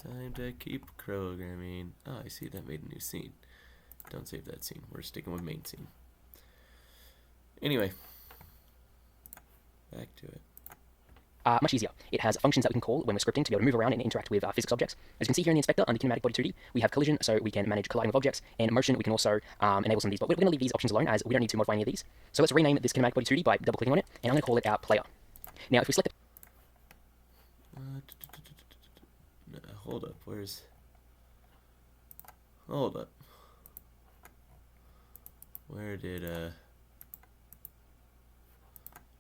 Time to keep programming. Oh, I see that made a new scene. Don't save that scene. We're sticking with main scene. Anyway, back to it. Much easier. It has functions that we can call when we're scripting to be able to move around and interact with physics objects. As you can see here in the inspector, under kinematic body 2D, we have collision, so we can manage colliding with objects, and motion, we can also enable some of these, but we're going to leave these options alone as we don't need to modify any of these. So let's rename this kinematic body 2D by double-clicking on it, and I'm going to call it our player. Now, if we select Hold up, hold up. Where did it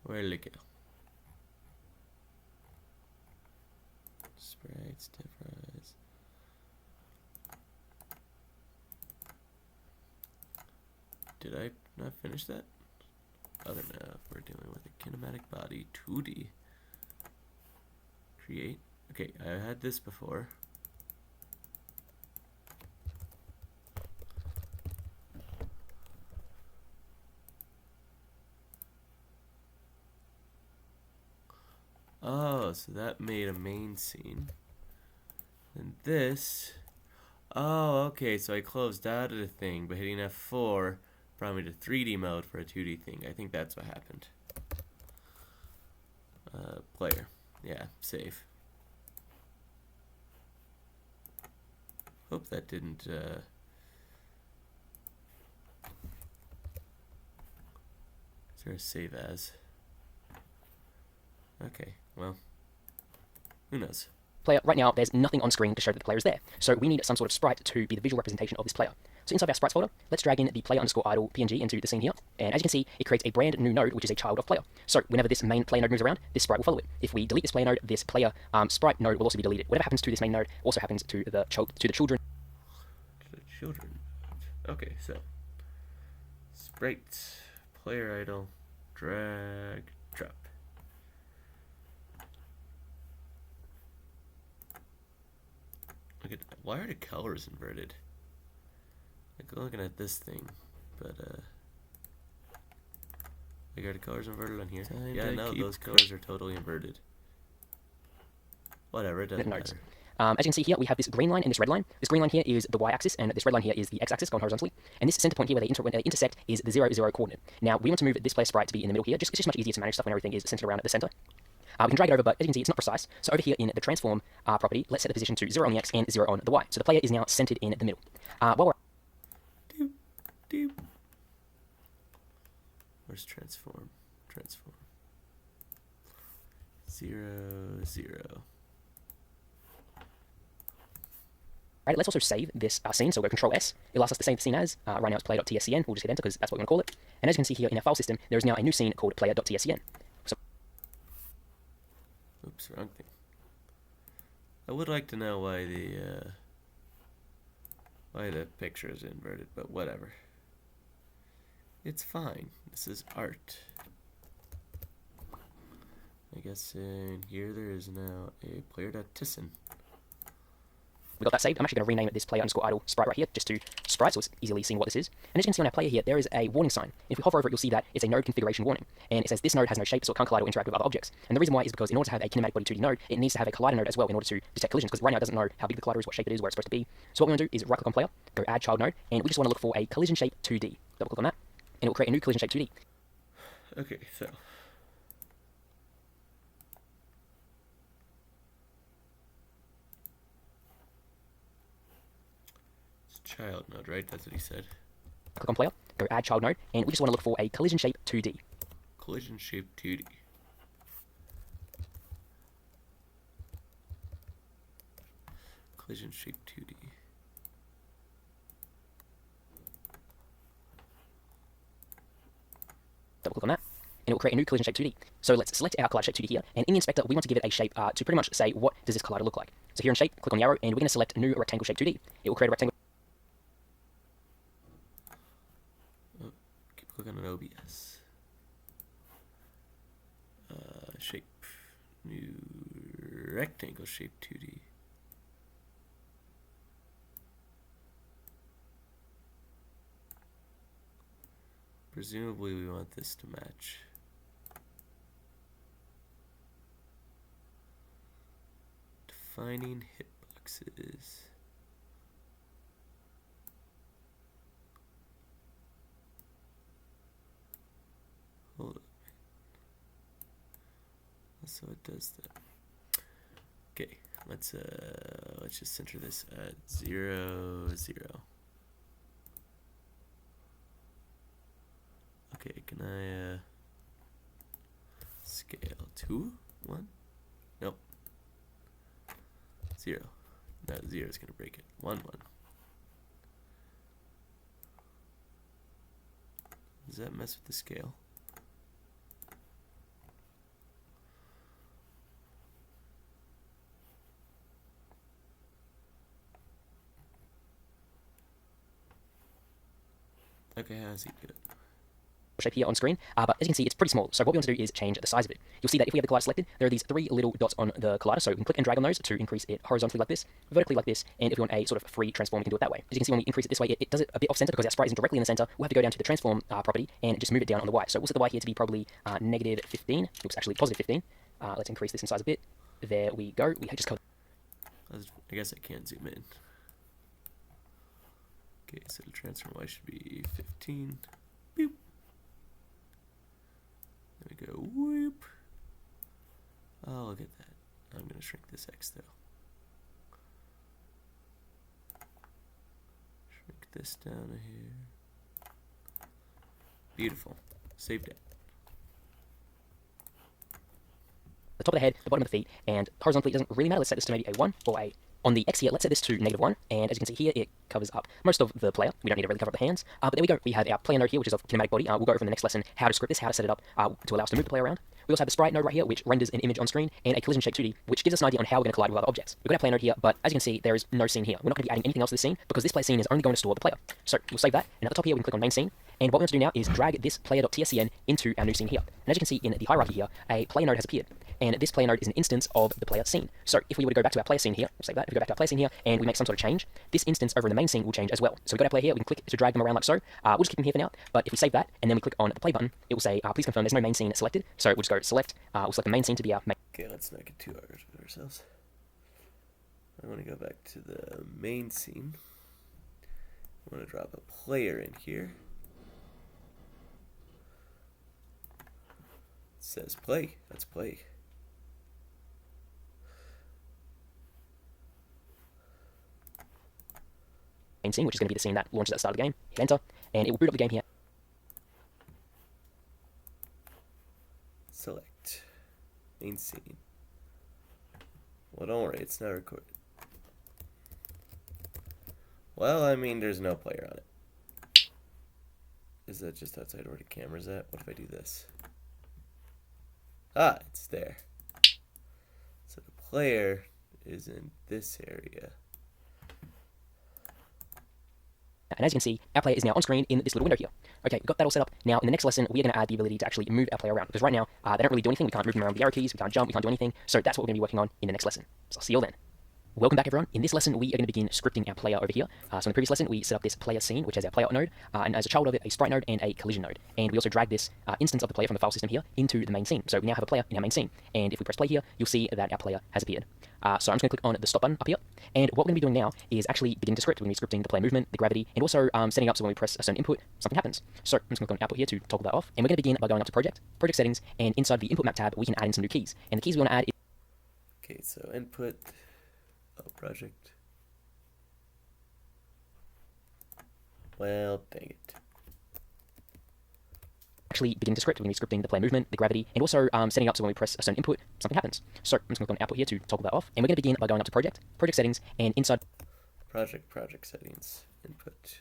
go? Sprites, difference. Did I not finish that? Other enough. We're dealing with a kinematic body 2D. Create. Okay, I had this before. Oh, so that made a main scene. And this... Oh, okay, so I closed out of the thing, but hitting F4 brought me to 3D mode for a 2D thing. I think that's what happened. Player. Yeah, save. Hope that didn't... Is there a save as? Okay, well, who knows? player, right now there's nothing on screen to show that the player is there. So we need some sort of sprite to be the visual representation of this player. So inside our sprites folder, let's drag in the player underscore idle PNG into the scene here. And as you can see, it creates a brand new node, which is a child of player. So whenever this main player node moves around, this sprite will follow it. If we delete this player node, this player sprite node will also be deleted. Whatever happens to this main node also happens to the children. To the children. Okay, so sprite, player idle, drag, drop. Look at that. Why are the colors inverted? Like looking at this thing, but like are the colors inverted on here? Yeah, no, those colors are totally inverted. Whatever, it doesn't matter. As you can see here, we have this green line and this red line. This green line here is the y-axis, and this red line here is the x-axis going horizontally. And this center point here, when they intersect, is the 0, 0 coordinate. Now, we want to move this player sprite to be in the middle here. It's just much easier to manage stuff when everything is centered around at the center. We can drag it over, but as you can see, it's not precise. So over here in the transform property, let's set the position to 0 on the x and 0 on the y. So the player is now centered in the middle. While we're Doop, doop. Where's transform? Transform. 0, 0. Right, let's also save this scene, so we'll go Control S. It'll ask us to save the scene as. Right now it's player.tscn. We'll just hit enter because that's what we want to call it. And as you can see here in our file system, there is now a new scene called player.tscn. So, oops, wrong thing. I would like to know why the picture is inverted, but whatever. It's fine. This is art. I guess in here there is now a player.tscn. we got that saved. I'm actually going to rename this player underscore idle sprite right here just to sprite, so it's easily seeing what this is. And as you can see on our player here, there is a warning sign. If we hover over it, you'll see that it's a node configuration warning. And it says this node has no shape, so it can't collide or interact with other objects. And the reason why is because in order to have a kinematic body 2D node, it needs to have a collider node as well in order to detect collisions, because right now it doesn't know how big the collider is, what shape it is, where it's supposed to be. So what we want to do is right click on player, go add child node, and we just want to look for a collision shape 2D. Double click on that, and it will create a new collision shape 2D. Okay, so child node, right? That's what he said. Click on player, go add child node, and we just want to look for a collision shape 2D. Collision shape 2D. Collision shape 2D. Double click on that, and it will create a new collision shape 2D. So let's select our collider shape 2D here, and in the inspector, we want to give it a shape to pretty much say what does this collider look like. So here in shape, click on the arrow, and we're going to select new rectangle shape 2D. It will create a rectangle. Click on an OBS. Shape. New rectangle shape 2D. Presumably we want this to match. Defining hitbox. boxes. Hold up. So it does that. Okay, let's just center this at 0, 0. Okay, can I scale 2, 1? Nope. 0. No, 0 is gonna break it. 1, 1. Does that mess with the scale? Okay, how does he do it? Shape here on screen, but as you can see, it's pretty small. So what we want to do is change the size of it. You'll see that if we have the collider selected, there are these 3 little dots on the collider, so we can click and drag on those to increase it horizontally like this, vertically like this, and if we want a sort of free transform, we can do it that way. As you can see, when we increase it this way, it does it a bit off-center because our sprite isn't directly in the center. We'll have to go down to the transform property and just move it down on the Y. So we'll set the Y here to be probably negative 15. Oops, actually positive 15. Let's increase this in size a bit. There we go. We just covered. I guess I can't zoom in. Okay, so the transform Y should be 15. Boop. There we go. Whoop. Oh, look at that. I'm going to shrink this X though. Shrink this down to here. Beautiful. Saved it. The top of the head, the bottom of the feet, and horizontally it doesn't really matter. Let's set this to maybe a 1 or a... On the X here, let's set this to -1, and as you can see here, it covers up most of the player. We don't need to really cover up the hands, but there we go. We have our player node here, which is of kinematic body. We'll go over in the next lesson how to script this, how to set it up to allow us to move the player around. We also have the sprite node right here, which renders an image on screen, and a collision shape 2D, which gives us an idea on how we're going to collide with other objects. We've got our player node here, but as you can see, there is no scene here. We're not going to be adding anything else to this scene, because this player scene is only going to store the player. So we'll save that, and at the top here, we can click on main scene, and what we want to do now is drag this player.tscn into our new scene here. And as you can see in the hierarchy here, a player node has appeared, and this player node is an instance of the player scene. So if we were to go back to our player scene here, we'll save that, if we go back to our player scene here, and we make some sort of change, this instance over in the main scene will change as well. So we've got our player here, we can click to drag them around like so. We'll just keep them here for now, but if we save that, and then we click on the play button, it will say, please confirm there's no main scene selected. So we'll just go select, we'll select the main scene to be our main. Okay, let's not get too hard with ourselves. I want to go back to the main scene. I want to drop a player in here. It says play. Let's play. Main scene, which is going to be the scene that launches at the start of the game. Hit enter, and it will boot up the game here. Select main scene. Well, don't worry, it's not recorded. Well, I mean, there's no player on it. Is that just outside where the camera's at? What if I do this? Ah, it's there. So the player is in this area. And as you can see, our player is now on screen in this little window here. Okay, we've got that all set up. Now, in the next lesson, we are going to add the ability to actually move our player around. Because right now, they don't really do anything. We can't move them around with the arrow keys. We can't jump. We can't do anything. So that's what we're going to be working on in the next lesson. So I'll see you all then. Welcome back, everyone. In this lesson, we are going to begin scripting our player over here. So in the previous lesson, we set up this player scene, which has our player node, and as a child of it, a sprite node and a collision node. And we also drag this instance of the player from the file system here into the main scene. So we now have a player in our main scene. And if we press play here, you'll see that our player has appeared. So I'm just going to click on the stop button up here. And what we're going to be doing now is actually beginning to script. We're going to be scripting the player movement, the gravity, and also setting up so when we press a certain input, something happens. So I'm just going to click on output here to toggle that off. And we're going to begin by going up to project settings, and inside the input map tab, we can add in some new keys. And the keys we want to add is... Okay, so input, project. Well, dang it. Actually begin to script. We're going to be scripting the player movement, the gravity, and also setting up so when we press a certain input, something happens. So I'm just going to click on output here to toggle that off. And we're going to begin by going up to project settings, and inside... Project settings, input.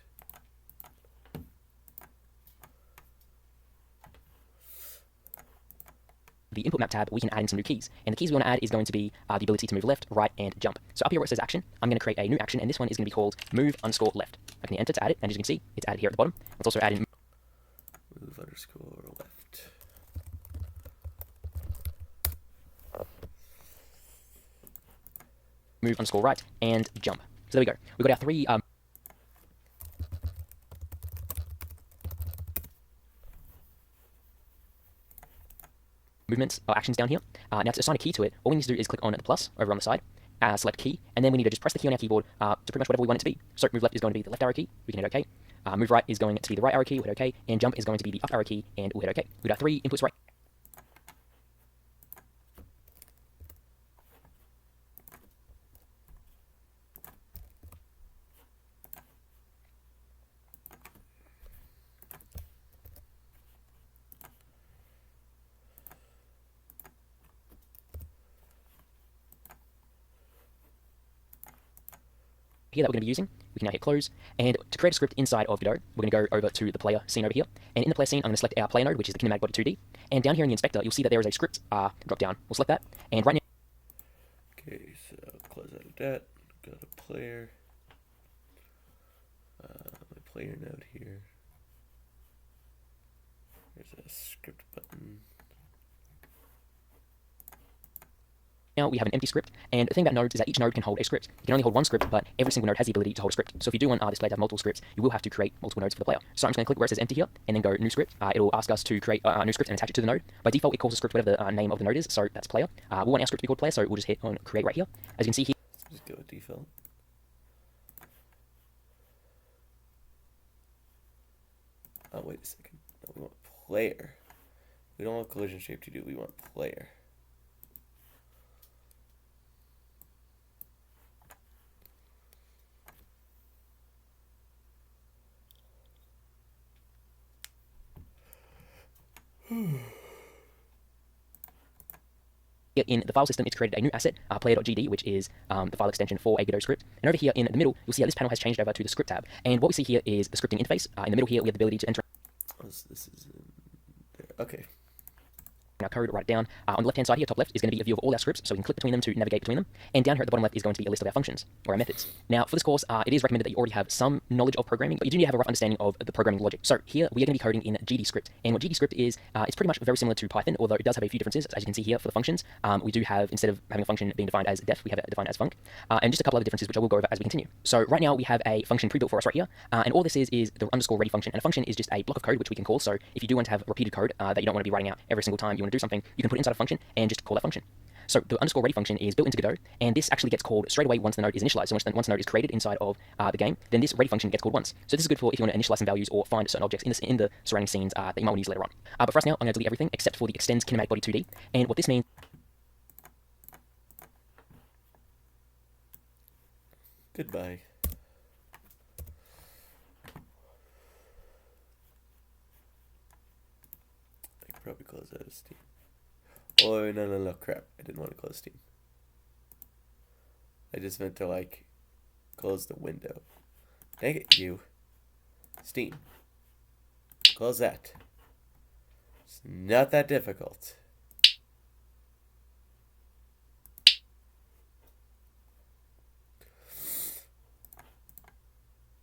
The input map tab, we can add in some new keys. And the keys we want to add is going to be the ability to move left, right, and jump. So up here where it says action, I'm going to create a new action, and this one is going to be called move_left. I can hit enter to add it, and as you can see, it's added here at the bottom. Let's also add in move_left. move_right, and jump. So there we go. We've got our three movements or actions down here. Now to assign a key to it, all we need to do is click on the plus over on the side, select key, and then we need to just press the key on our keyboard to pretty much whatever we want it to be. So move left is going to be the left arrow key, we can hit OK. Move right is going to be the right arrow key, we'll hit OK, and jump is going to be the up arrow key, and we'll hit OK. We've got 3 inputs right. Here that we're going to be using, we can now hit close, and to create a script inside of Godot, we're going to go over to the player scene over here, and in the player scene I'm going to select our player node, which is the kinematic body 2D, and down here in the inspector you'll see that there is a script drop down. We'll select that, and right now. Okay, so close out of that, go to player, my player node here, there's a script button. Now we have an empty script, and the thing about nodes is that each node can hold a script. You can only hold one script, but every single node has the ability to hold a script. So if you do want this player to have multiple scripts, you will have to create multiple nodes for the player. So I'm just going to click where it says empty here, and then go new script. It'll ask us to create a new script and attach it to the node. By default, it calls the script whatever the name of the node is, so that's player. We want our script to be called player, so we'll just hit on create right here. As you can see here, Let's just go with default. Oh, wait a second. No, we want player. We don't want collision shape to do, we want player. in the file system, it's created a new asset, player.gd, which is the file extension for a Godot script. And over here in the middle, you'll see that this panel has changed over to the script tab. And what we see here is the scripting interface. In the middle here, we have the ability to enter. This is in there. Okay. Our code right down. On the left-hand side here, top left, is going to be a view of all our scripts, so we can click between them to navigate between them. And down here at the bottom left is going to be a list of our functions, or our methods. Now, for this course, it is recommended that you already have some knowledge of programming, but you do need to have a rough understanding of the programming logic. So here, we are going to be coding in GDScript. And what GDScript is, it's pretty much very similar to Python, although it does have a few differences, as you can see here for the functions. We do have, instead of having a function being defined as def, we have it defined as func. And just a couple other differences, which I will go over as we continue. So right now, we have a function pre-built for us right here, and all this is the underscore ready function. And a function is just a block of code, which we can call. So if you do want to have repeated code that you don't want to be writing out every single time you want to do something, you can put it inside a function and just call that function. So the underscore ready function is built into Godot, and this actually gets called straight away once the node is initialized. So once the node is created inside of the game, then this ready function gets called once. So this is good for if you want to initialize some values or find certain objects in the surrounding scenes that you might want to use later on. But for us now, I'm going to delete everything except for the extends kinematic body 2D. And what this means. Goodbye. I could probably close out of Steam. Oh, no, crap. I didn't want to close Steam. I just meant to, like, close the window. Dang it, you. Steam. Close that. It's not that difficult.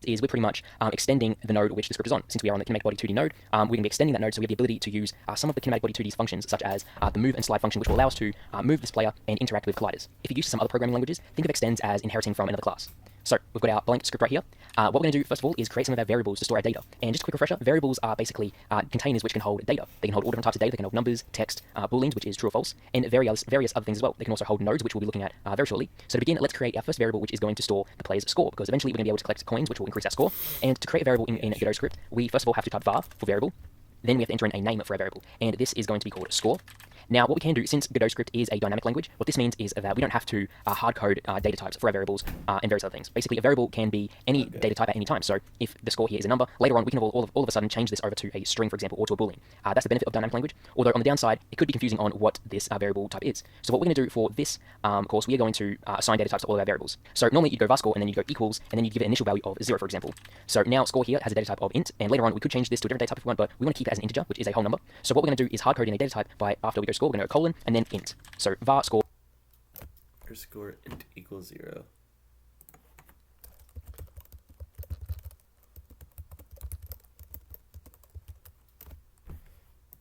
Is we're pretty much extending the node which the script is on. Since we are on the kinematic body 2D node, we're going to be extending that node, so we have the ability to use some of the kinematic body 2D's functions, such as the move and slide function, which will allow us to move this player and interact with colliders. If you're used to some other programming languages, think of extends as inheriting from another class. So we've got our blank script right here. What we're going to do, first of all, is create some of our variables to store our data. And just a quick refresher, variables are basically containers which can hold data. They can hold all different types of data. They can hold numbers, text, booleans, which is true or false, and various other things as well. They can also hold nodes, which we'll be looking at very shortly. So to begin, let's create our first variable, which is going to store the player's score, because eventually we're going to be able to collect coins, which will increase our score. And to create a variable in Godot script, we first of all have to type var for variable. Then we have to enter in a name for our variable, and this is going to be called score. Now, what we can do, since Godot script is a dynamic language, what this means is that we don't have to hard code data types for our variables and various other things. Basically, a variable can be any data type at any time. So if the score here is a number, later on we can all of a sudden change this over to a string, for example, or to a boolean. That's the benefit of dynamic language. Although on the downside, it could be confusing on what this variable type is. So what we're going to do for this course, we are going to assign data types to all of our variables. So normally you'd go var score, and then you'd go equals, and then you'd give it an initial value of 0, for example. So now score here has a data type of int, and later on we could change this to a different data type if we want, but we want to keep it as an integer, which is a whole number. So what we're going to do is hard code in a data type by, after we go score, we're going to go colon, and then int. So var score Score int equals 0.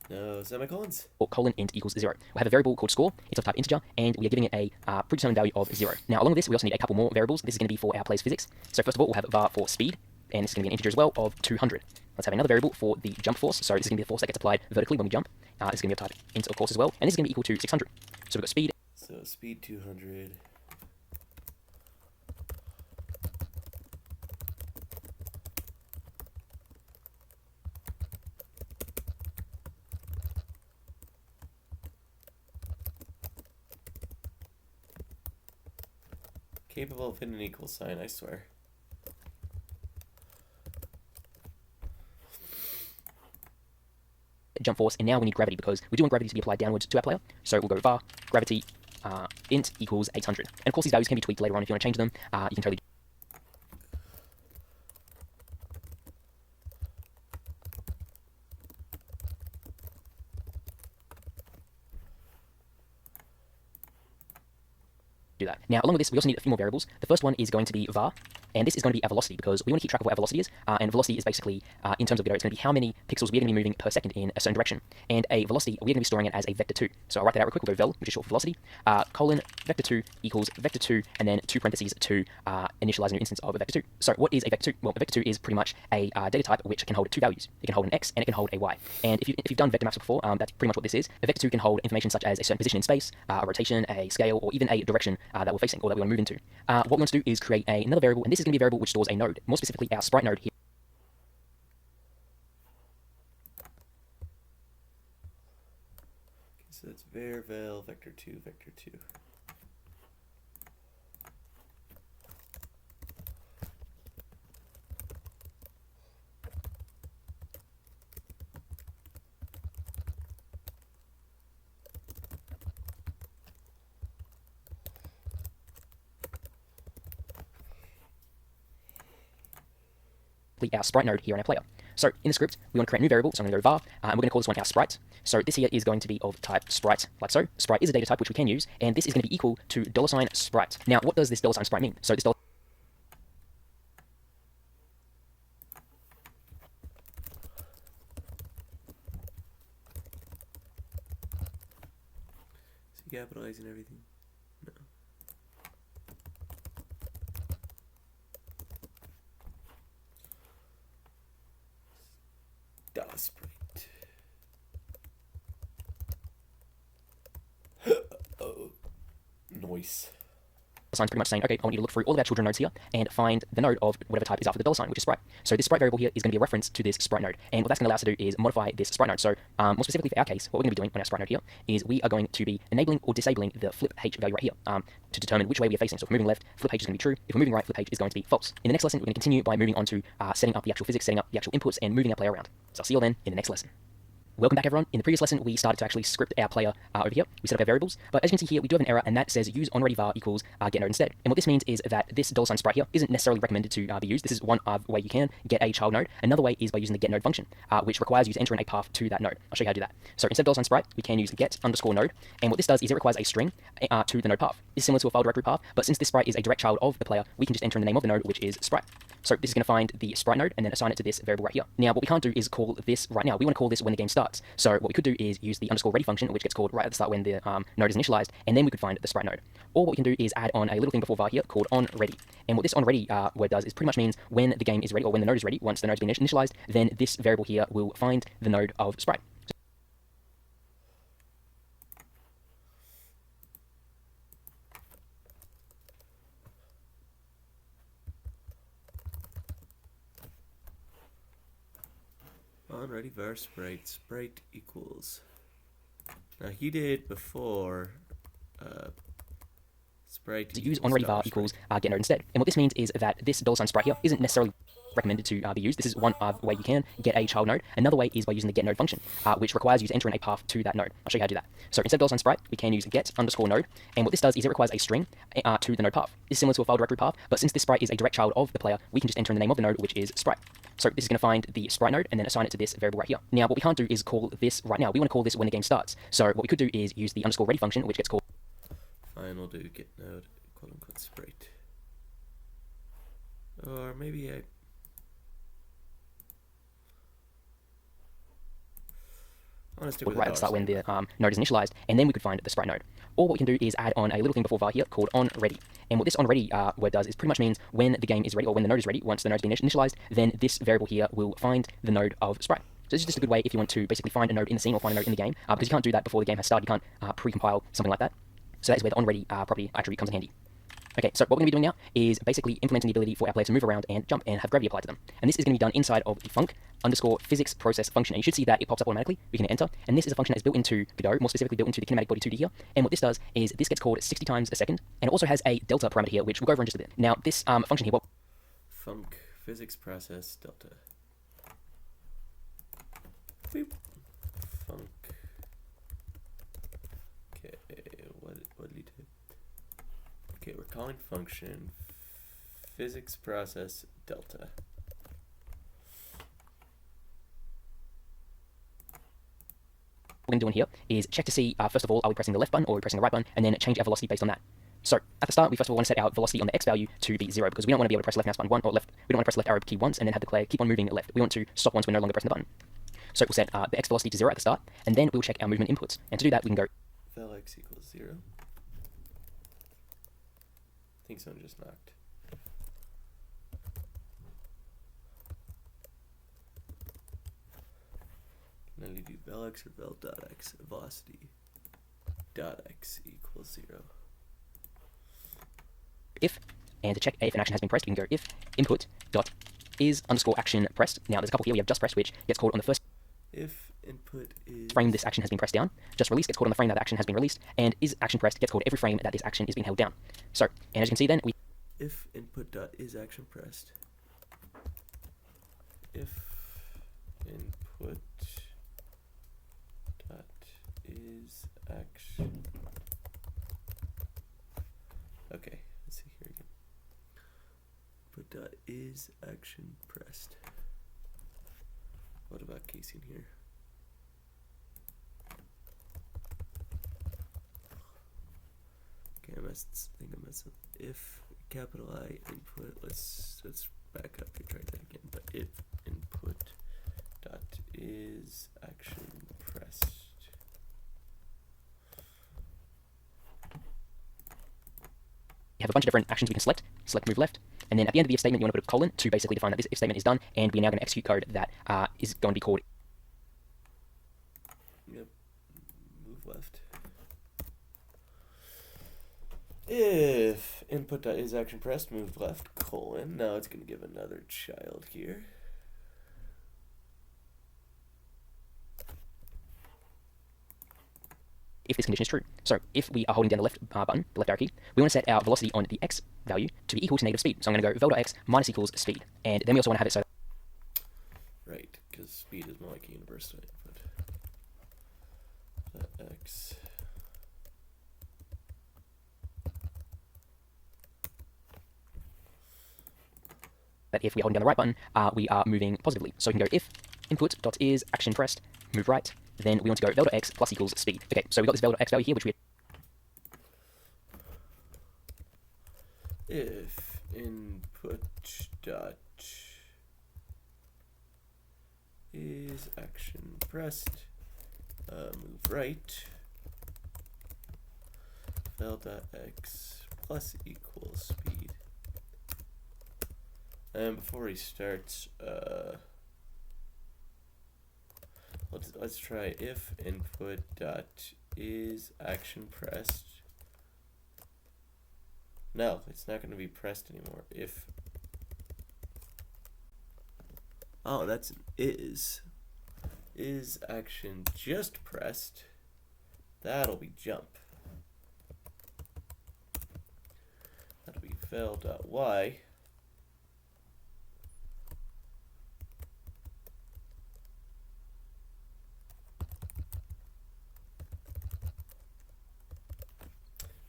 No semicolons. or colon int equals 0. We'll have a variable called score. It's of type integer, and we are giving it a predetermined value of 0. Now, along with this, we also need a couple more variables. This is going to be for our player's physics. So first of all, we'll have var for speed, and this is going to be an integer as well of 200. Let's have another variable for the jump force. So this is going to be the force that gets applied vertically when we jump. This is going to be of type int, of course, as well, and this is going to be equal to 600. So we've got speed. So speed 200. Capable of hitting an equal sign, I swear. Jump force, and now we need gravity because we do want gravity to be applied downwards to our player. So we'll go var gravity int equals 800. And of course these values can be tweaked later on if you want to change them. You can totally do that. Now, along with this, we also need a few more variables. The first one is going to be var, and this is going to be our velocity because we want to keep track of what our velocity is. And velocity is basically, in terms of Godot, it's going to be how many pixels we're going to be moving per second in a certain direction. And a velocity, we're going to be storing it as a vector2. So I'll write that out real quick. We'll go vel, which is short for velocity, colon vector2 equals vector2, and then two parentheses to initialize a new instance of a vector2. So what is a vector2? Well, a vector2 is pretty much a data type which can hold two values. It can hold an x and it can hold a y. And if you've done vector maps before, that's pretty much what this is. A vector2 can hold information such as a certain position in space, a rotation, a scale, or even a direction that we're facing or that we want to move into. What we want to do is create another variable, and this is going to be a variable which stores a node, more specifically our sprite node here. So it's var vel vector2 vector2. Our sprite node here in our player. So in the script, we want to create a new variable, so I'm going to go var, and we're going to call this one our sprite. So this here is going to be of type sprite, like so. Sprite is a data type which we can use, and this is going to be equal to $sprite. Now, what does this $sprite mean? So this So capitalizing everything? No. Sprite. Oh, noise. sign's pretty much saying, okay, I want you to look through all of our children nodes here and find the node of whatever type is after the $sign, which is sprite. So this sprite variable here is going to be a reference to this sprite node. And what that's going to allow us to do is modify this sprite node. So more specifically for our case, what we're going to be doing on our sprite node here is we are going to be enabling or disabling the flip h value right here to determine which way we are facing. So if we're moving left, flip h is going to be true. If we're moving right, flip h is going to be false. In the next lesson, we're going to continue by moving on to setting up the actual physics, setting up the actual inputs, and moving our player around. So I'll see you all then in the next lesson. Welcome back, everyone. In the previous lesson, we started to actually script our player over here. We set up our variables, but as you can see here, we do have an error, and that says use onReadyVar equals getNode instead. And what this means is that this $sprite here isn't necessarily recommended to be used. This is one way you can get a child node. Another way is by using the getNode function, which requires you to enter in a path to that node. I'll show you how to do that. So instead of $sprite, we can use get_node, and what this does is it requires a string to the node path. This is similar to a file directory path, but since this sprite is a direct child of the player, we can just enter in the name of the node, which is sprite. So this is going to find the sprite node and then assign it to this variable right here. Now, what we can't do is call this right now. We want to call this when the game starts. So what we could do is use the _ready function, which gets called right at the start when the node is initialized, and then we could find the sprite node. Or what we can do is add on a little thing before var here called onReady. And what this onReady word does is pretty much means when the game is ready, or when the node is ready, once the node's been initialized, then this variable here will find the node of sprite. onReadyVar sprite equals. Now he did before sprite To use onReadyVar equals getNode instead. And what this means is that this $sprite here isn't necessarily recommended to be used. This is one way you can get a child node. Another way is by using the getNode function, which requires you to enter in a path to that node. I'll show you how to do that. So instead of $sprite, we can use get_node, and what this does is it requires a string to the node path. This is similar to a file directory path, but since this sprite is a direct child of the player, we can just enter in the name of the node, which is sprite. So this is going to find the sprite node and then assign it to this variable right here. Now, what we can't do is call this right now. We want to call this when the game starts. So what we could do is use the _ready function, which gets called. Fine, we'll do getNode == sprite. Or maybe I want to stick with right at the start when the node is initialized, and then we could find the sprite node. Or what we can do is add on a little thing before var here called onReady. And what this onReady word does is pretty much means when the game is ready, or when the node is ready, once the node's been initialized, then this variable here will find the node of sprite. So this is just a good way if you want to basically find a node in the scene or find a node in the game, because you can't do that before the game has started. You can't pre-compile something like that. So that is where the onReady property attribute comes in handy. Okay, so what we're going to be doing now is basically implementing the ability for our player to move around and jump and have gravity applied to them. And this is going to be done inside of the func_physics process function. And you should see that it pops up automatically. We can hit enter. And this is a function that is built into Godot, more specifically built into the kinematic body 2D here. And what this does is this gets called 60 times a second. And it also has a delta parameter here, which we'll go over in just a bit. Now, this function here, Func physics process delta. Beep. Func. Okay, what did he do? Okay, we're calling function physics process delta. we're going to do in here is check to see, first of all, are we pressing the left button or are we pressing the right button, and then change our velocity based on that. So at the start, we first of all want to set our velocity on the x value to be 0, because we don't want to be able to press left mouse button once or left. We don't want to press left arrow key once and then have the player keep on moving left. We want to stop once we're no longer pressing the button. So we'll set the x velocity to 0 at the start, and then we'll check our movement inputs. And to do that, we can go Vel x equals 0. I think someone just knocked. Now you do vel x or vel dot x velocity dot x equals 0. if, and to check if an action has been pressed, we can go if input dot is underscore action pressed. Now there's a couple here. We have just pressed, which gets called on the first If input is frame this action has been pressed down. Just release gets called on the frame that the action has been released, and is action pressed gets called every frame that this action is being held down. So, and as you can see then, we if input dot is action pressed. If input dot is action. Okay, let's see here again. Input dot is action pressed. What about casing here? Okay, I think I messed up. If capital I input, let's back up and try that again. But if input dot is action pressed. have a bunch of different actions we can select. Select move left, and then at the end of the if statement, you want to put a colon to basically define that this if statement is done, and we're now going to execute code that is going to be called. Yep. Move left. If input dot is action pressed, move left colon. Now it's going to give another child here. If this condition is true. So if we are holding down the left button, the left arrow key, we want to set our velocity on the x value to be equal to negative speed. So I'm going to go vel.x minus equals speed. And then we also want to have it so Right, because speed is more like a universal input. That x. that if we're holding down the right button, we are moving positively. So we can go if input dot is action pressed, move right, then we want to go vel.x plus equals speed. Okay, so we've got this vel.x value here, which we If input dot is action pressed, move right, vel.x plus equals speed. And before he starts, let's try if input dot is action pressed. No, it's not going to be pressed anymore. If that's an is action just pressed, that'll be jump. That'll be vel.y.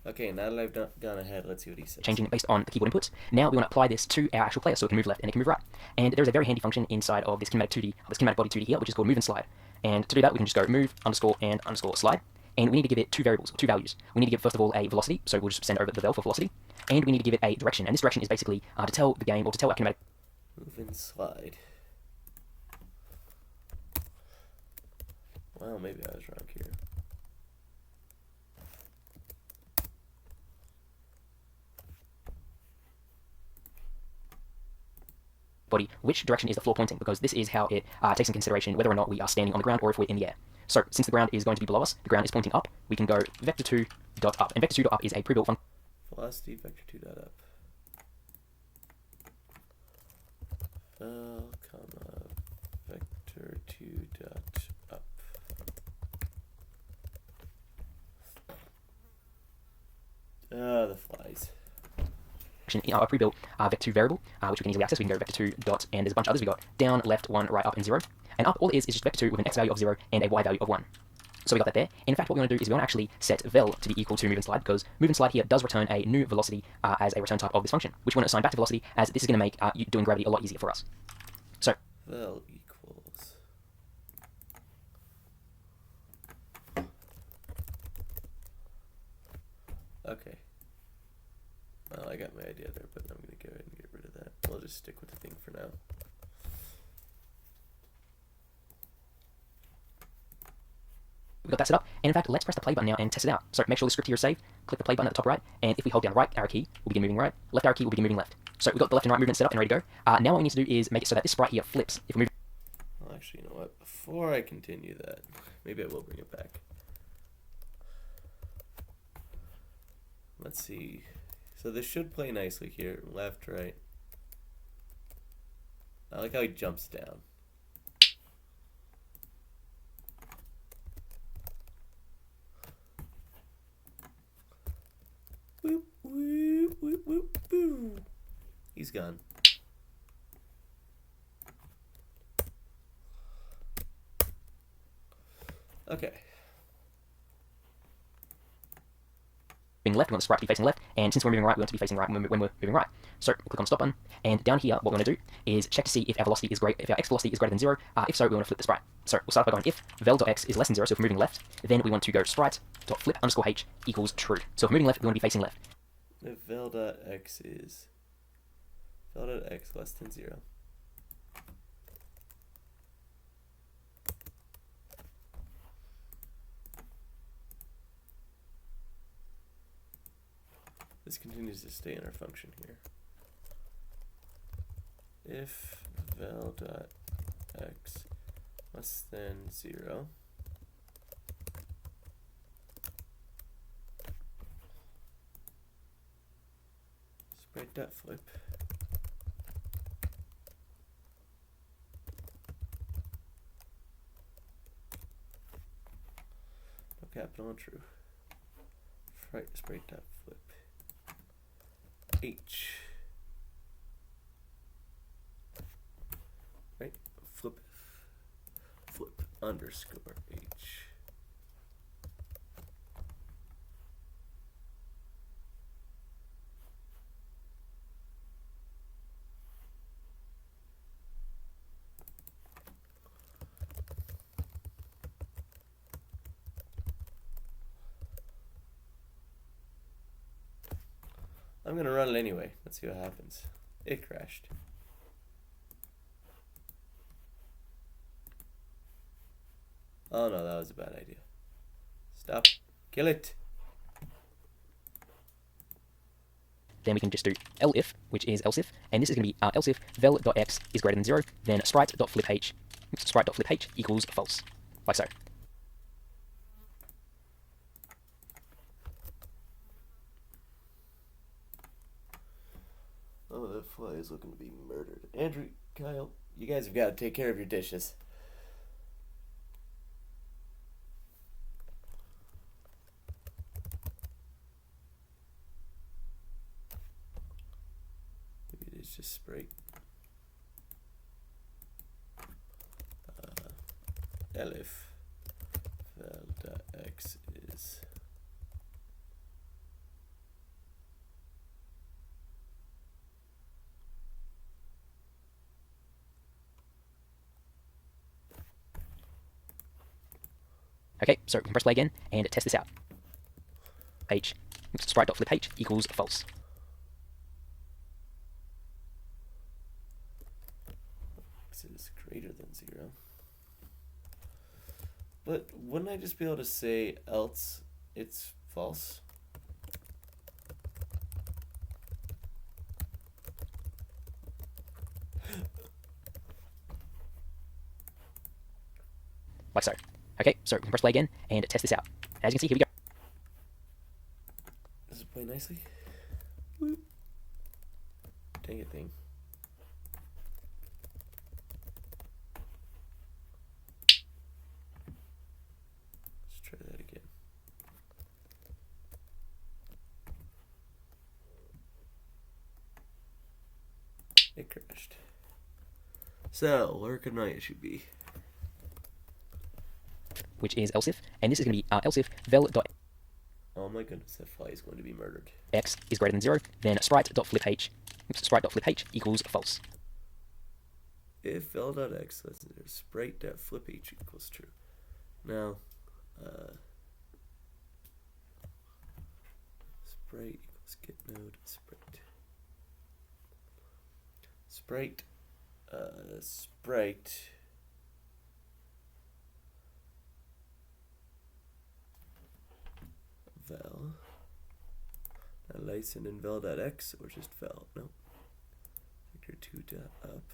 Okay, now that I've gone ahead, let's see what he says. changing it based on the keyboard inputs. Now we want to apply this to our actual player so it can move left and it can move right. And there's a very handy function inside of this kinematic 2D, this kinematic body 2D here, which is called move and slide. And to do that, we can just go move underscore and underscore slide. And we need to give it two variables, two values. We need to give first of all a velocity, so we'll just send over the vel for velocity. And we need to give it a direction, and this direction is basically to tell the game or to tell our kinematic Move and slide. Well, maybe I was wrong here. body which direction is the floor pointing, because this is how it takes into consideration whether or not we are standing on the ground or if we're in the air. So since the ground is going to be below us, the ground is pointing up, we can go vector2 dot up, and vector2 dot up is a pre-built function. velocity vector 2 dot up. Vel, comma, vector 2 dot up. The flies. In our pre-built vector2 variable, which we can easily access. We can go vector2 dot, and there's a bunch of others. We got down, left, 1, right, up, and 0. And up, all it is just vector2 with an x value of 0 and a y value of 1. So we got that there. In fact, what we want to do is we want to actually set vel to be equal to move and slide, because move and slide here does return a new velocity as a return type of this function, which we want to assign back to velocity, as this is going to make you doing gravity a lot easier for us. So Vel equals. Okay. Well, I got my idea there, but I'm going to go ahead and get rid of that. We'll just stick with the thing for now. we got that set up, and in fact, let's press the play button now and test it out. So make sure the script here is saved, click the play button at the top right, and if we hold down right arrow key, we'll begin moving right, left arrow key will begin moving left. So we've got the left and right movement set up and ready to go. Now what we need to do is make it so that this sprite here flips if we move. Well, actually, you know what? Before I continue that, maybe I will bring it back. Let's see. So this should play nicely here, left, right. I like how he jumps down. Whoop, whoop, whoop, whoop, whoop. He's gone. Okay. Moving left, we want the sprite to be facing left, and since we're moving right, we want to be facing right when we're moving right. So we'll click on the stop button, and down here, what we want to do is check to see if our velocity is if our x velocity is greater than 0. If so, we want to flip the sprite. So we'll start by going if vel.x is less than 0, so if we're moving left, then we want to go sprite.flip_h equals true. So if we're moving left, we want to be facing left. If vel.x is vel.x less than 0. This continues to stay in our function here. If vel.x less than 0, sprite.flip no capital and true. Sprite.flip H. Right? Flip underscore H. I'm gonna run it anyway. Let's see what happens. It crashed. Oh no, that was a bad idea. Stop. Kill it. Then we can just do elif, which is else if, and this is going to be else if vel.x is greater than 0, then sprite.flip_h equals false, like so. Oh, that fly is looking to be murdered. Andrew, Kyle, you guys have got to take care of your dishes. Maybe it is just Sprite. Elif vel.x is Okay, so we can press play again and test this out. Sprite.flip_h equals false. X is greater than 0. But wouldn't I just be able to say else it's false? Like so. Okay, so we can press play again and test this out. As you can see, here we go. Does it play nicely? dang it thing. Let's try that again. It crashed. So, where could my issue be? which is else if, and this is going to be else if vel.x Oh my goodness, that fly is going to be murdered. is greater than 0, then sprite.fliph equals false. If vel.x less than 0, sprite.fliph equals true. Now, sprite equals get node sprite. Sprite vel. Now license in vel.x or just vel? No. Vector 2 dot up.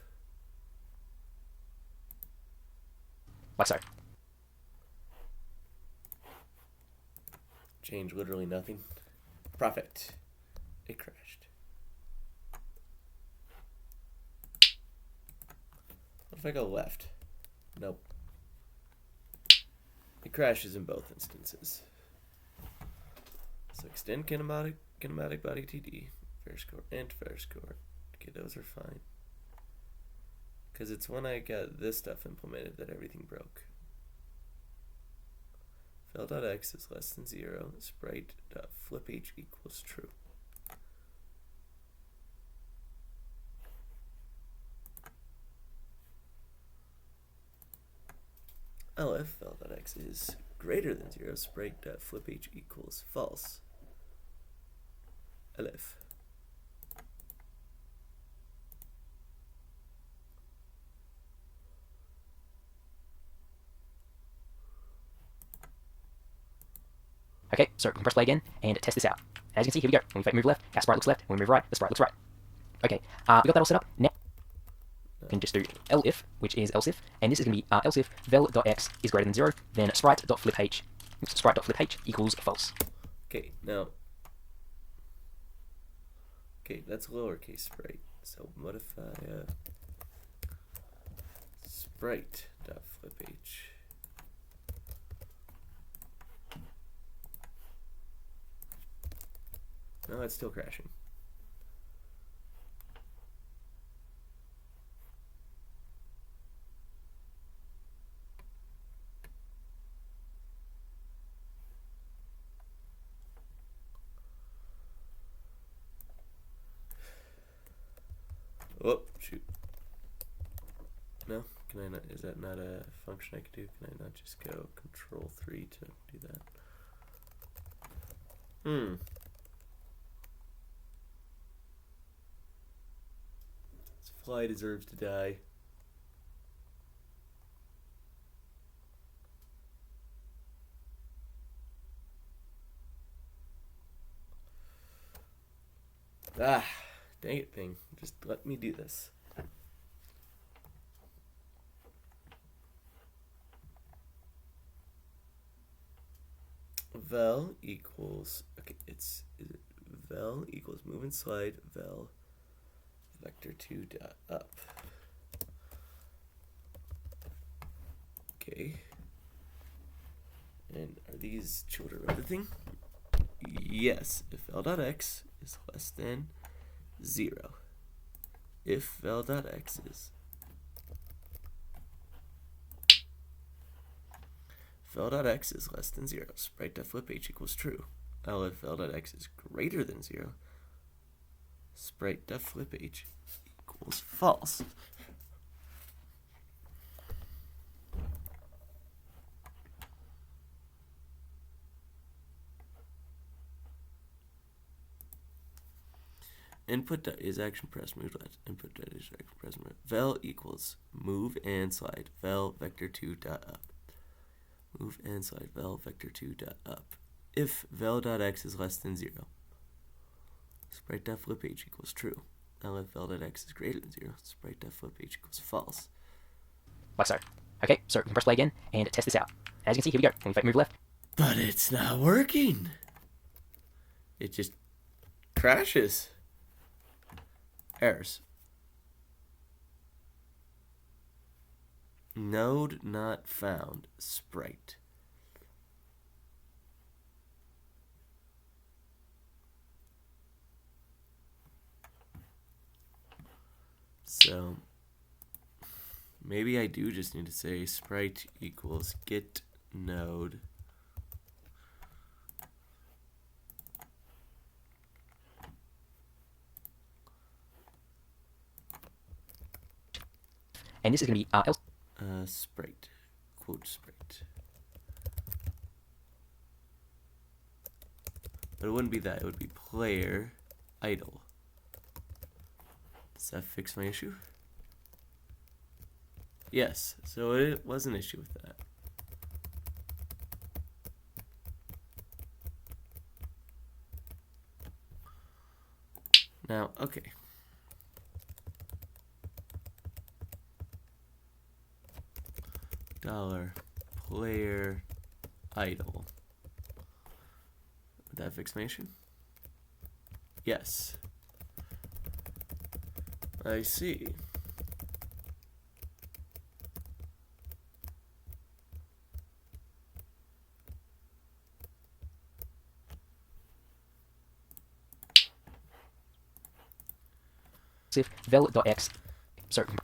Like so. Change literally nothing. Profit. It crashed. What if I go left? Nope. It crashes in both instances. So extend kinematic body TD, fair score, and fair score. Okay, those are fine. Because it's when I got this stuff implemented that everything broke. Vel.x is less than 0, sprite.fliph equals true. Elif vel.x is greater than 0, sprite.fliph equals false. Elif. Okay, so we can press play again and test this out. As you can see, here we go. When we move left, our sprite looks left. When we move right, the sprite looks right. Okay, we got that all set up. Now we can just do elif, which is else if, and this is going to be else if vel.x is greater than 0, then sprite.fliph equals false. Okay, now. Okay, that's lowercase sprite. So modify sprite.fliph. No, it's still crashing. Oh, shoot. No? Can I not? Is that not a function I could do? Can I not just go Control 3 to do that? This fly deserves to die. Ah, dang it thing. Just let me do this. Vel equals, okay, is it vel equals move and slide vel vector 2 dot up. Okay. And are these children of the thing? Yes, if vel.x is less than 0. If vel.x is vel.x is less than 0, sprite.fliph equals true. Now if vel.x is greater than 0, sprite.fliph equals false. Input is action press move left. Input is action press move. Vel equals move and slide vel vector 2 dot up. Move and slide vel vector 2 dot up. If vel.x is less than 0, sprite.fliph equals true. Now if vel.x is greater than 0, sprite.fliph equals false. Like so. Okay, so we can press play again and test this out. As you can see, here we go. When we move left. But it's not working. It just crashes. Errors. Node not found. Sprite. So maybe I do just need to say sprite equals get node And this is going to be else. sprite, quote sprite. But it wouldn't be that, it would be player idle. Does that fix my issue? Yes, so it was an issue with that. Now, okay. Dollar player idle. Would that fix my issue? Yes. I see. vel.x. So we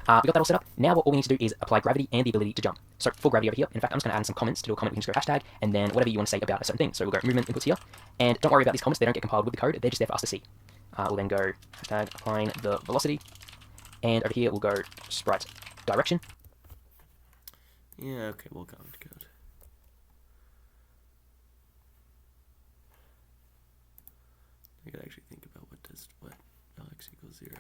got that all set up. Now what all we need to do is apply gravity and the ability to jump. So for gravity over here, in fact, I'm just going to add in some comments to do a comment. We can just go hashtag, and then whatever you want to say about a certain thing. So we'll go movement inputs here. And don't worry about these comments. They don't get compiled with the code. They're just there for us to see. We'll then go hashtag applying the velocity. And over here, we'll go sprite direction. Yeah, okay, we'll comment code. I could actually think about what x equals 0.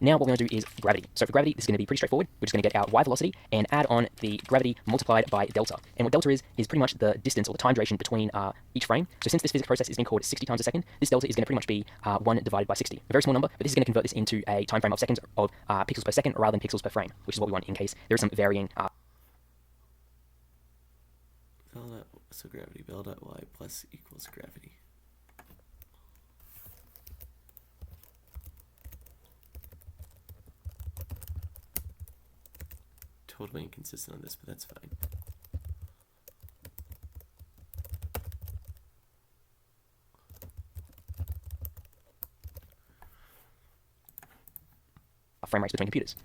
Now what we're going to do is gravity. So for gravity, this is going to be pretty straightforward. We're just going to get our y velocity and add on the gravity multiplied by delta. And what delta is pretty much the distance or the time duration between each frame. So since this physics process is being called 60 times a second, this delta is going to pretty much be 1 divided by 60. A very small number, but this is going to convert this into a time frame of seconds of pixels per second rather than pixels per frame, which is what we want in case there is some varying... So gravity, vel.y plus equals gravity. Totally inconsistent on this, but that's fine. frame rates between computers.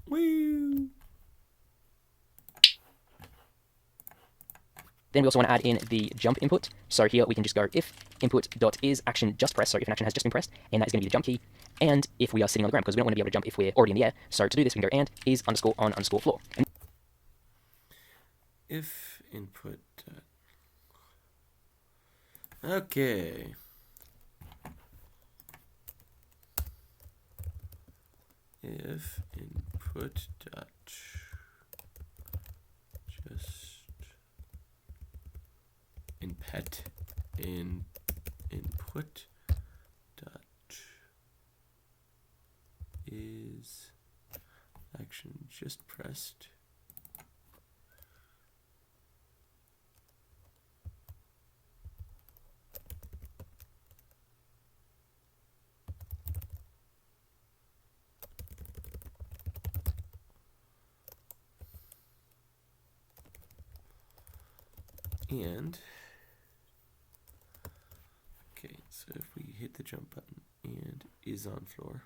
Woo! Then we also want to add in the jump input. So here we can just go if input dot is action just pressed, so if an action has just been pressed, and that is going to be the jump key. And if we are sitting on the ground, because we don't want to be able to jump if we're already in the air. So to do this, we can go and is underscore on underscore floor. And if input okay. If input dot just in pet in input dot is action just pressed and okay, so if we hit the jump button and is on floor,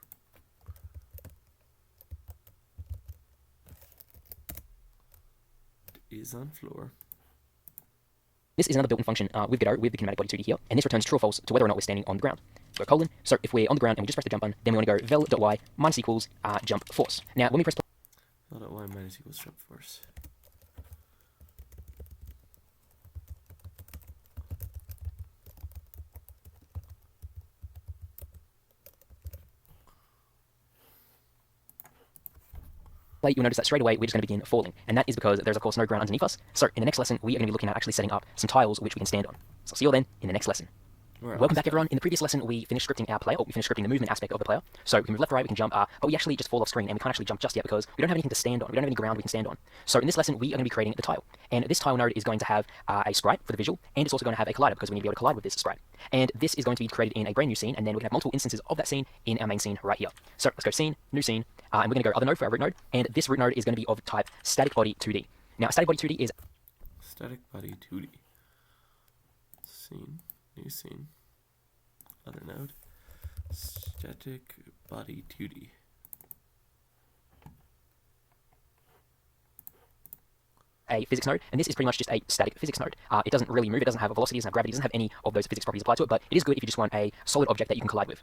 is on floor. this is another built-in function with Godot with the kinematic body 2D here, and this returns true or false to whether or not we're standing on the ground. Go colon. So if we're on the ground and we just press the jump button, then we want to go vel.y minus equals jump force. Now when we press vel.y minus equals jump force. you'll notice that straight away we're just going to begin falling, and that is because there's of course no ground underneath us. So in the next lesson, we are going to be looking at actually setting up some tiles which we can stand on. So I'll see you all then in the next lesson. Welcome back, everyone. In the previous lesson, we finished scripting our player, or we finished scripting the movement aspect of the player. So we can move left, right, we can jump, but we actually just fall off screen, and we can't actually jump just yet because we don't have anything to stand on. We don't have any ground we can stand on. So in this lesson, we are going to be creating the tile. And this tile node is going to have a sprite for the visual, and it's also going to have a collider because we need to be able to collide with this sprite. And this is going to be created in a brand new scene, and then we can have multiple instances of that scene in our main scene right here. So let's go scene, new scene, and we're going to go other node for our root node, and this root node is going to be of type static body 2D. Now, static body 2D is static body 2D. Scene, new scene. Other node, static body 2D. A physics node, and this is pretty much just a static physics node. It doesn't really move, it doesn't have a velocity, it doesn't have gravity, it doesn't have any of those physics properties applied to it, but it is good if you just want a solid object that you can collide with.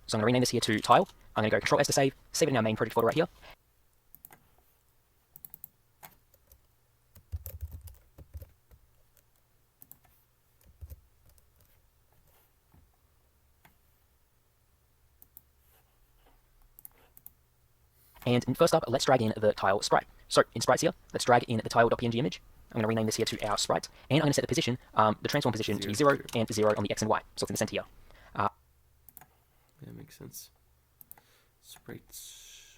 So I'm going to rename this here to tile. I'm going to go Control S to save it in our main project folder right here. And first up, let's drag in the tile sprite. So in sprites here, let's drag in the tile.png image. I'm going to rename this here to our sprite, and I'm going to set the position, the transform position to be 0 and 0 on the x and y. So it's in the center here. That makes sense. Sprites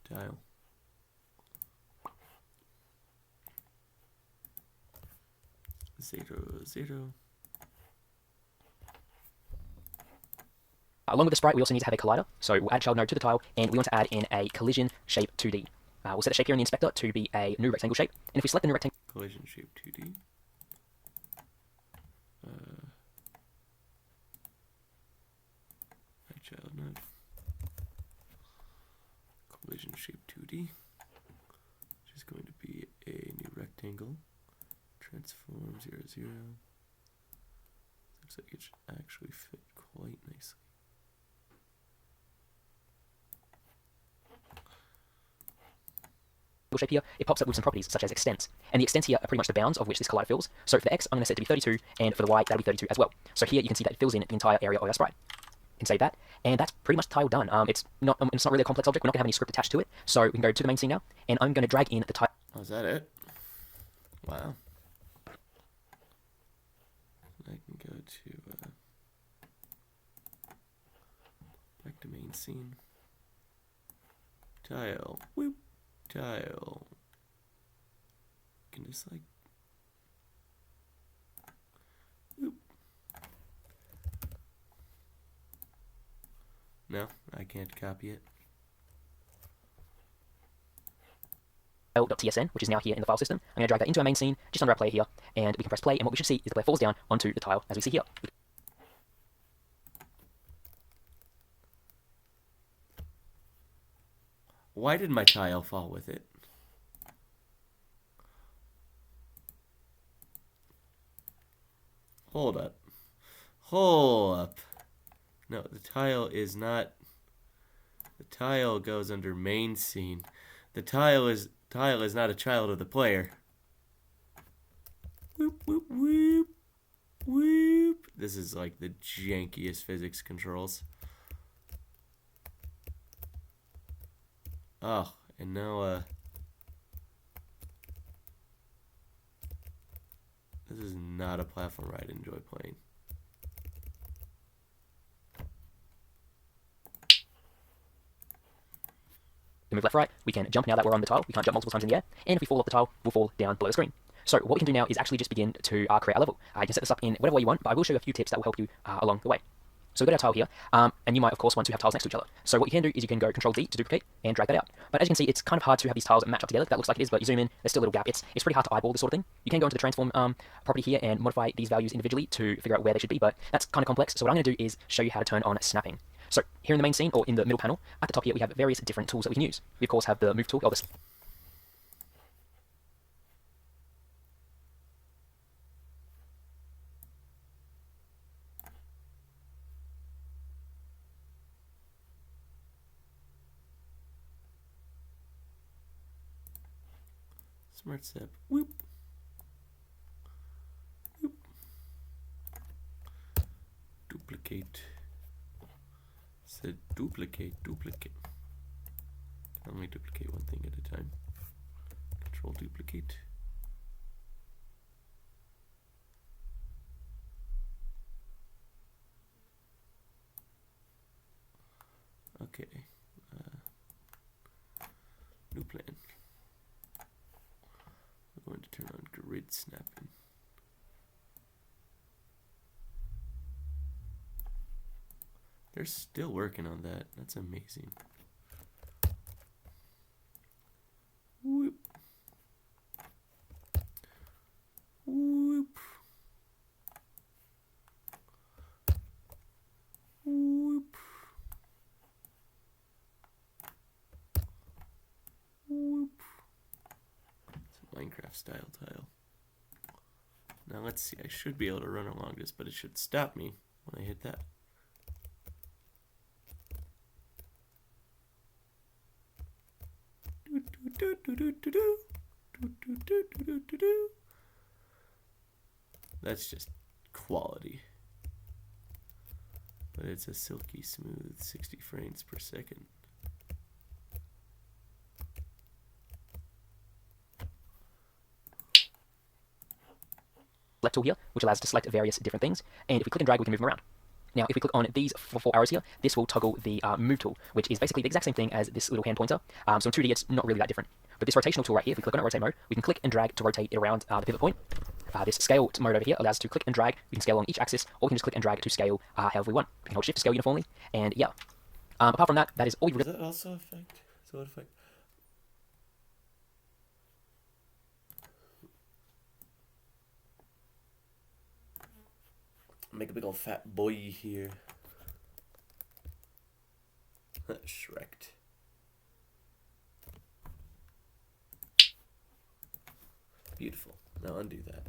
tile. Zero. Along with the sprite, we also need to have a collider. So we'll add child node to the tile, and we want to add in a collision shape 2D. We'll set the shape here in the inspector to be a new rectangle shape. And if we select the new rectangle, collision shape 2D. Add child node. Collision shape 2D, which is going to be a new rectangle. Transform 0, 0. Looks like it should actually fit quite nicely. shape here, it pops up with some properties such as extents. And the extents here are pretty much the bounds of which this collider fills. So for the x, I'm going to set it to be 32, and for the y, that'll be 32 as well. So here you can see that it fills in the entire area of our sprite. You can save that, and that's pretty much the tile done. It's not really a complex object. We're not going to have any script attached to it. So we can go to the main scene now, and I'm going to drag in the tile. Oh, is that it? Wow. I can go to back to main scene. Tile. Whoop. Tile. Can just like whoop. No, I can't copy it. Tile.tsn, which is now here in the file system. I'm going to drag that into our main scene, just under our player here, and we can press play, and what we should see is the player falls down onto the tile, as we see here. Why did my tile fall with it? Hold up. Hold up. No, the tile is not... The tile goes under main scene. The tile is not a child of the player. Whoop, whoop, whoop. Whoop. This is like the jankiest physics controls. Oh, and now, this is not a platform I'd enjoy playing. To move left, right, we can jump now that we're on the tile. We can't jump multiple times in the air, and if we fall off the tile, we'll fall down below the screen. So what we can do now is actually just begin to create our level. You can set this up in whatever way you want, but I will show you a few tips that will help you along the way. So we've got our tile here, and you might, of course, want to have tiles next to each other. So what you can do is you can go Control D to duplicate and drag that out. But as you can see, it's kind of hard to have these tiles match up together. That looks like it is, but you zoom in, there's still a little gap. It's pretty hard to eyeball this sort of thing. You can go into the transform property here and modify these values individually to figure out where they should be, but that's kind of complex. So what I'm going to do is show you how to turn on snapping. So here in the main scene, or in the middle panel, at the top here, we have various different tools that we can use. We, of course, have the move tool, or the Smart step. Whoop. Whoop. Duplicate. Said duplicate. Only duplicate one thing at a time. Control duplicate. Okay. New plan. We're going to turn on grid snapping. They're still working on that. That's amazing. Whoop. Whoop. Whoop. Whoop. It's a Minecraft style tile. Now let's see. I should be able to run along this, but it should stop me when I hit that. That's just quality. But it's a silky smooth 60 frames per second. Select tool here, which allows us to select various different things. And if we click and drag, we can move them around. Now, if we click on these four arrows here, this will toggle the move tool, which is basically the exact same thing as this little hand pointer. So in 2D, it's not really that different. But this rotational tool right here, if we click on it, rotate mode, we can click and drag to rotate it around the pivot point. This scale mode over here allows us to click and drag. We can scale on each axis, or we can just click and drag to scale however we want. We can hold shift to scale uniformly, and yeah. Apart from that, that is all we really... Does that also affect? So what affect? Make a big old fat boy here. Shrek'd. Beautiful. Now undo that.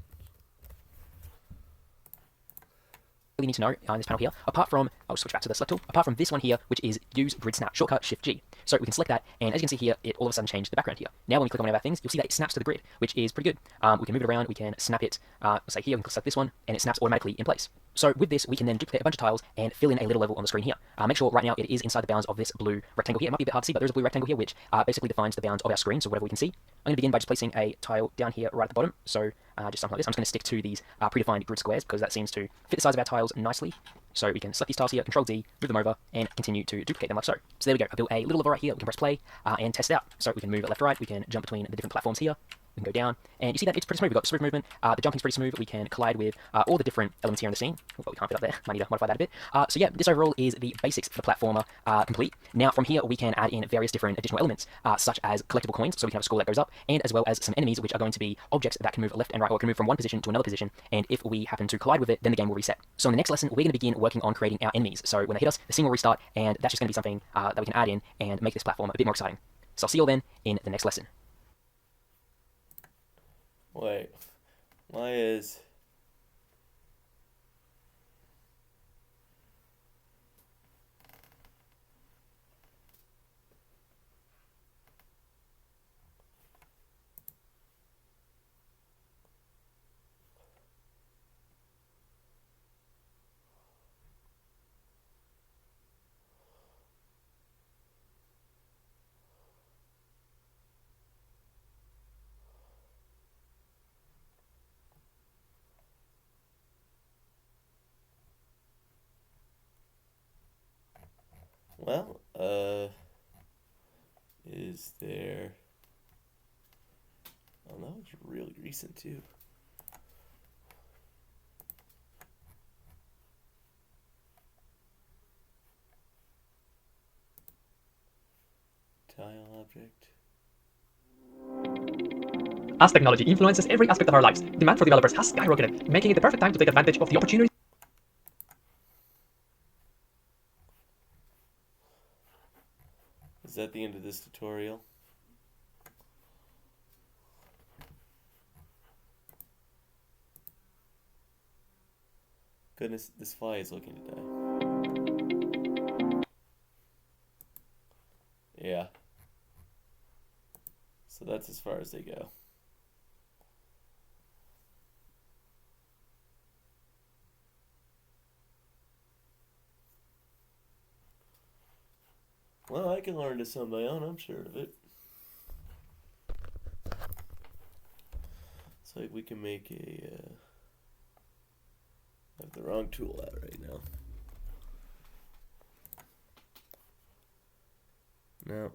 Really need to know on this panel here, apart from, I'll switch back to the select tool, apart from this one here, which is use grid snap, shortcut shift G. So we can select that, and as you can see here, it all of a sudden changed the background here. Now when we click on one of our things, you'll see that it snaps to the grid, which is pretty good. We can move it around, we can snap it, say here, we can select this one, and it snaps automatically in place. So with this, we can then duplicate a bunch of tiles and fill in a little level on the screen here. Make sure right now it is inside the bounds of this blue rectangle here. It might be a bit hard to see, but there's a blue rectangle here, which basically defines the bounds of our screen, so whatever we can see. I'm going to begin by just placing a tile down here right at the bottom, so just something like this. I'm just going to stick to these predefined grid squares, because that seems to fit the size of our tiles nicely. So we can select these tiles here, Control D, move them over, and continue to duplicate them like so. So there we go. I built a little level right here. We can press play and test it out. So we can move it left to right. We can jump between the different platforms here. We can go down, and you see that it's pretty smooth. We've got smooth movement. The jumping's pretty smooth. We can collide with all the different elements here in the scene. Well, we can't fit up there. Might need to modify that a bit. So yeah, this overall is the basics for the platformer complete. Now from here, we can add in various different additional elements, such as collectible coins, so we can have a score that goes up, and as well as some enemies, which are going to be objects that can move left and right, or can move from one position to another position, and if we happen to collide with it, then the game will reset. So in the next lesson, we're going to begin working on creating our enemies. So when they hit us, the scene will restart, and that's just going to be something that we can add in and make this platform a bit more exciting. So I'll see you all then in the next lesson. Wait, why is... Well, is there... Oh, that was really recent too. Tile object. As technology influences every aspect of our lives, demand for developers has skyrocketed, making it the perfect time to take advantage of the opportunities. Is that the end of this tutorial? Goodness, this fly is looking to die. Yeah. So that's as far as they go. Well, I can learn to summon my own, I'm sure of it. It's like we can make a, I have the wrong tool out right now. No.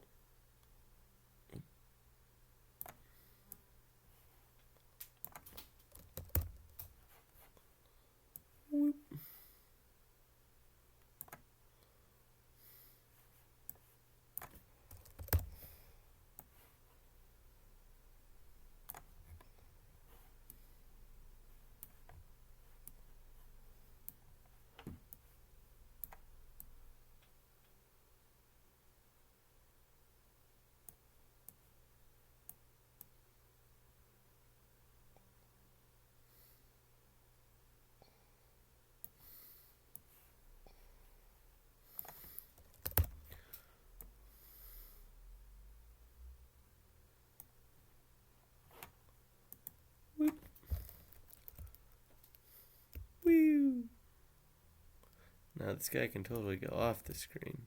Whoop. Whoop. Woo. Now this guy can totally go off the screen.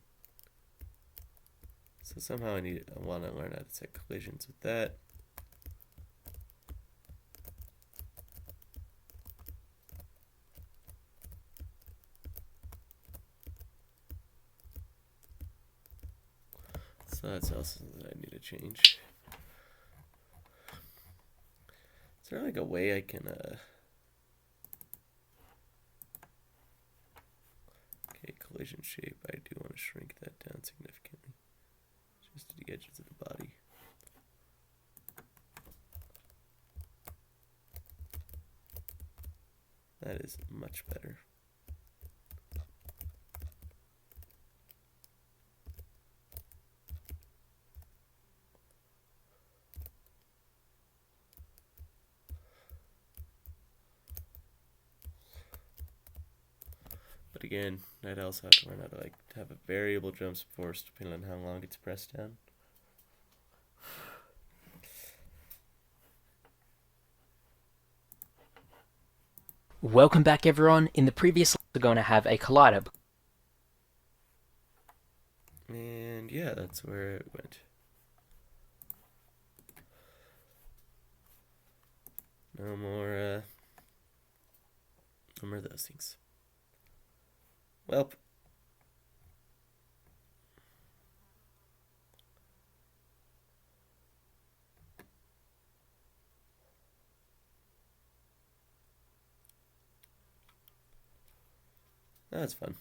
So somehow I want to learn how to set collisions with that. So that's also something that I need to change. Is there like a way I can okay, collision shape, I do want to shrink that down significantly. Just to the edges of the body. That is much better. But again, I'd also have to learn how to like have a variable jump force depending on how long it's pressed down. Welcome back, everyone. In the previous, we're going to have a collider. And yeah, that's where it went. No more of those things. Welp. That's fun.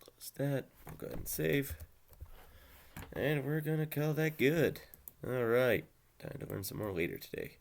Close that. We'll go ahead and save. And we're gonna call that good. Alright. Time to learn some more later today.